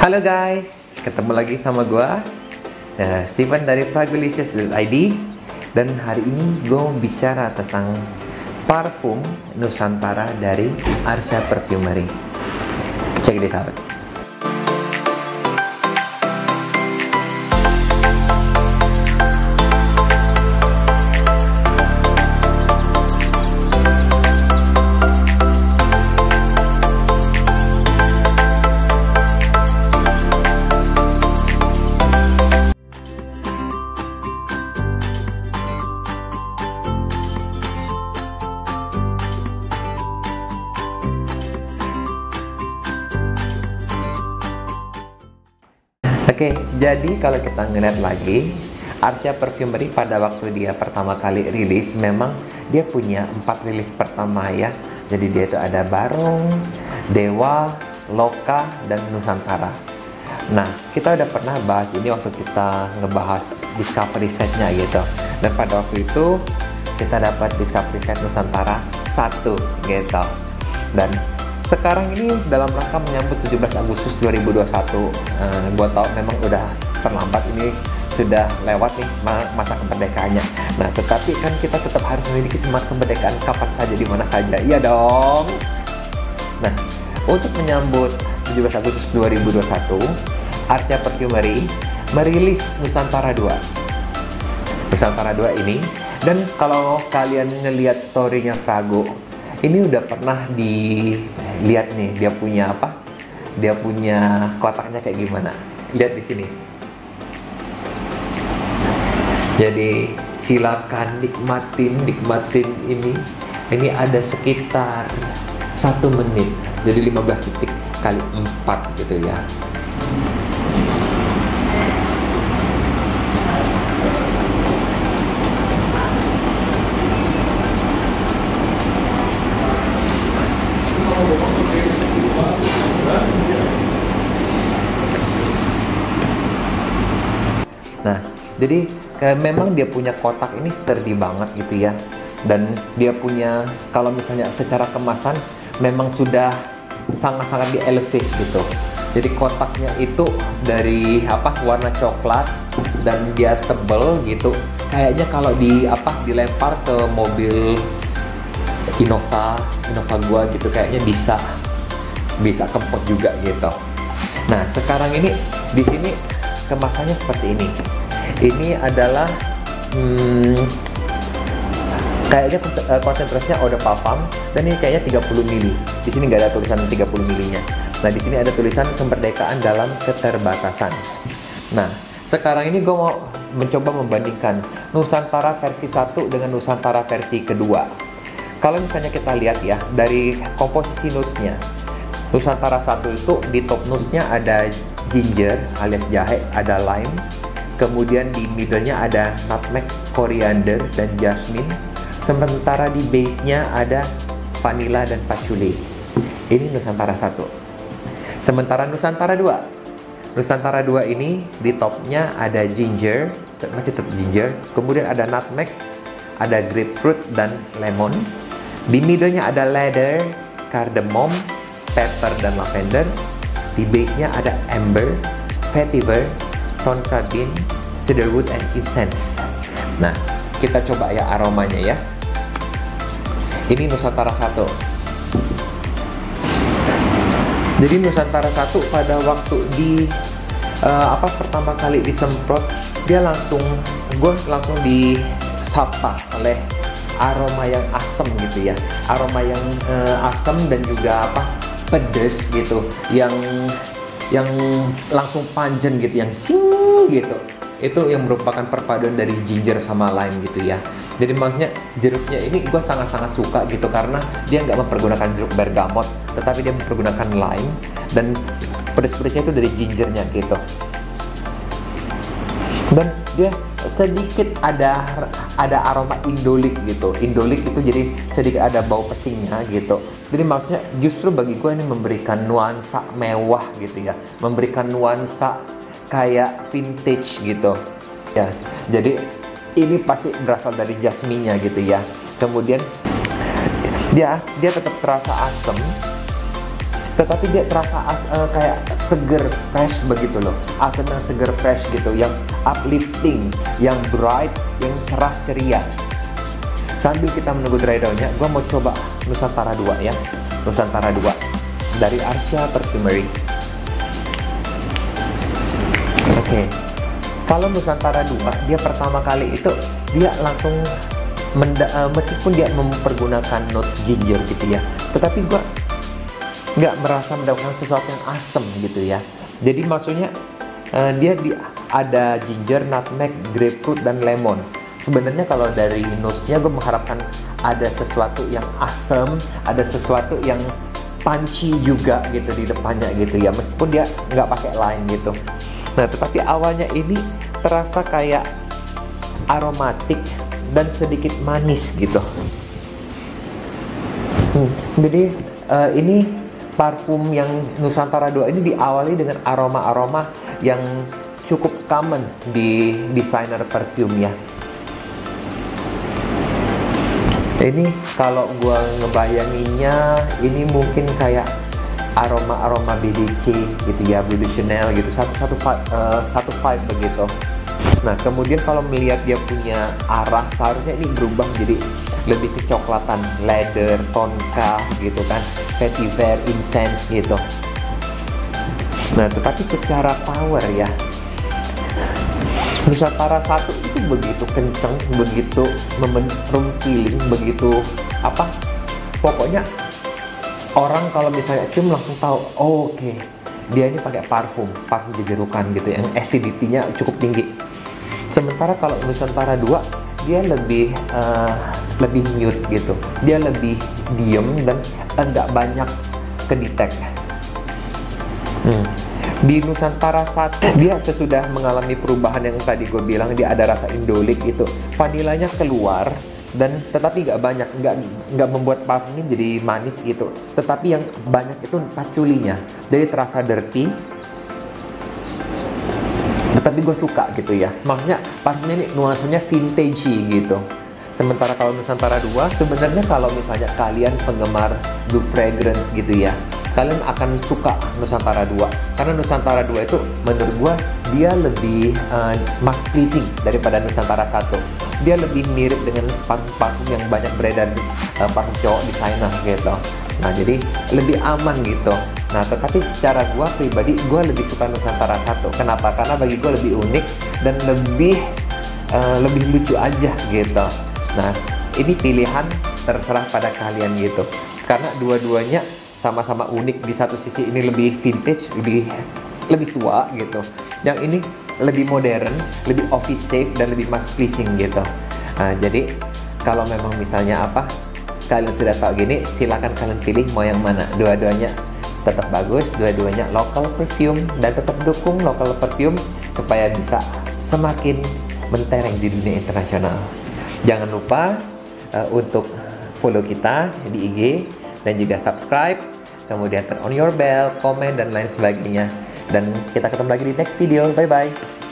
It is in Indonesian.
Halo guys, ketemu lagi sama gua Steven dari fragolicious.id. Dan hari ini gue mau bicara tentang parfum Nusantara dari Arsya Perfumery. Check this out. Oke, jadi kalau kita ngeliat lagi, Arsya Perfumery pada waktu dia pertama kali rilis, memang dia punya 4 rilis pertama ya. Jadi dia itu ada Barong, Dewa, Loka, dan Nusantara. Nah, kita udah pernah bahas ini waktu kita ngebahas Discovery Set-nya gitu. Dan pada waktu itu, kita dapat Discovery Set Nusantara 1 gitu. Dan sekarang ini dalam rangka menyambut 17 Agustus 2021, gue tau memang udah terlambat, ini sudah lewat nih masa kemerdekaannya. Nah, tetapi kan kita tetap harus memiliki semangat kemerdekaan kapan saja, di mana saja, iya dong. Nah, untuk menyambut 17 Agustus 2021, Arsya Perfumery merilis Nusantara 2. Nusantara 2 ini, dan kalau kalian ngelihat story-nya Frago, ini udah pernah dilihat nih, dia punya apa? Dia punya kotaknya kayak gimana? Lihat di sini. Jadi silakan nikmatin ini. Ini ada sekitar 1 menit. Jadi 15 detik kali 4 gitu ya. Nah, jadi memang dia punya kotak ini sturdy banget gitu ya. Dan dia punya, kalau misalnya secara kemasan memang sudah sangat-sangat di elevate gitu. Jadi kotaknya itu dari warna coklat dan dia tebel gitu. Kayaknya kalau dilempar ke mobil Innova gua gitu, kayaknya bisa kempot juga gitu. Nah, sekarang ini di sini kemasannya seperti ini. Ini adalah kayaknya konsentrasinya eau de parfum, dan ini kayaknya 30 ml. Di sini nggak ada tulisan 30 ml-nya. Nah, di sini ada tulisan kemerdekaan dalam keterbatasan. Nah, sekarang ini gue mau mencoba membandingkan Nusantara versi 1 dengan Nusantara versi kedua. Kalau misalnya kita lihat ya, dari komposisi nusnya, Nusantara 1 itu di top nusnya ada ginger alias jahe, ada lime, kemudian di middle-nya ada nutmeg, coriander, dan jasmine. Sementara di base-nya ada vanilla dan patchouli. Ini Nusantara 1. Sementara Nusantara 2. Nusantara 2 ini di top-nya ada ginger, masih tetap ginger, kemudian ada nutmeg, ada grapefruit, dan lemon. Di middle-nya ada ladder, cardamom, pepper, dan lavender. Di base-nya ada amber, vetiver, tonka bean, cedarwood, and incense. Nah, kita coba ya aromanya ya. Ini Nusantara 1. Jadi Nusantara 1 pada waktu pertama kali disemprot, gue langsung disapa oleh aroma yang asem gitu ya. Aroma yang asem dan juga pedes gitu, yang langsung panjen gitu, yang sing gitu. Itu yang merupakan perpaduan dari ginger sama lime gitu ya. Jadi maksudnya jeruknya ini gue sangat-sangat suka gitu, karena dia nggak mempergunakan jeruk bergamot, tetapi dia mempergunakan lime, dan pedes-pedesnya itu dari gingernya gitu. Dan dia sedikit ada aroma indolik gitu. Indolik itu jadi sedikit ada bau pesingnya gitu. Jadi maksudnya justru bagi gue ini memberikan nuansa mewah gitu ya, memberikan nuansa kayak vintage gitu ya. Jadi ini pasti berasal dari jasminnya gitu ya. Kemudian dia tetap terasa asam, tetapi dia terasa kayak seger, fresh begitu loh. Asam yang seger, fresh gitu, yang uplifting, yang bright, yang cerah ceria. Sambil kita menunggu dry down-nya, gue mau coba Nusantara 2 ya. Nusantara 2 dari Arsya Perfumery. Oke. Kalau Nusantara 2, dia pertama kali itu dia langsung meskipun dia mempergunakan notes ginger gitu ya, tetapi gue nggak merasa mendapatkan sesuatu yang asem gitu ya. Jadi maksudnya dia ada ginger, nutmeg, grapefruit, dan lemon. Sebenarnya kalau dari notes-nya gue mengharapkan ada sesuatu yang asam, ada sesuatu yang punchy juga gitu di depannya gitu ya, meskipun dia nggak pakai lime gitu. Nah, tetapi awalnya ini terasa kayak aromatik dan sedikit manis gitu. Jadi ini parfum yang Nusantara 2 ini diawali dengan aroma-aroma yang cukup common di desainer parfum ya. Ini kalau gua ngebayanginnya, ini mungkin kayak aroma-aroma BDC gitu ya, Bleu de Chanel gitu, satu vibe begitu. Nah, kemudian kalau melihat dia punya arah, seharusnya ini berubah jadi lebih kecoklatan, leather, tonka gitu kan, vetiver, incense gitu. Nah, tetapi secara power ya, Nusantara 1 itu begitu kenceng, begitu room feeling, begitu apa, pokoknya orang kalau misalnya cium langsung tahu, oh, oke, dia ini pakai parfum jejerukan gitu yang acidity-nya cukup tinggi. Sementara kalau Nusantara 2 dia lebih mute gitu, dia lebih diem dan enggak banyak kedetect. Di Nusantara 1 dia sesudah mengalami perubahan yang tadi gue bilang, dia ada rasa indolik itu, vanilanya keluar, dan tetapi nggak banyak, nggak membuat parfum ini jadi manis gitu, tetapi yang banyak itu paculinya, jadi terasa dirty, tetapi gue suka gitu ya, maksudnya parfumnya ini nuansanya vintage gitu. Sementara kalau Nusantara 2 sebenarnya kalau misalnya kalian penggemar blue fragrance gitu ya, kalian akan suka Nusantara 2 karena Nusantara 2 itu menurut gua dia lebih mass pleasing daripada Nusantara 1. Dia lebih mirip dengan parfum yang banyak beredar parfum cowok desainer gitu. Nah, jadi lebih aman gitu. Nah, tetapi secara gua pribadi gua lebih suka Nusantara 1. Kenapa? Karena bagi gua lebih unik dan lebih lucu aja gitu. Nah, ini pilihan terserah pada kalian gitu. Karena dua-duanya sama-sama unik. Di satu sisi ini lebih vintage, lebih tua gitu. Yang ini lebih modern, lebih office safe, dan lebih mass pleasing gitu. Nah, jadi kalau memang misalnya kalian sudah tahu gini, silakan kalian pilih mau yang mana. Dua-duanya tetap bagus, dua-duanya local perfume, dan tetap dukung local perfume supaya bisa semakin mentereng di dunia internasional. Jangan lupa untuk follow kita di IG dan juga subscribe, kemudian turn on your bell, komen, dan lain sebagainya. Dan kita ketemu lagi di next video. Bye bye.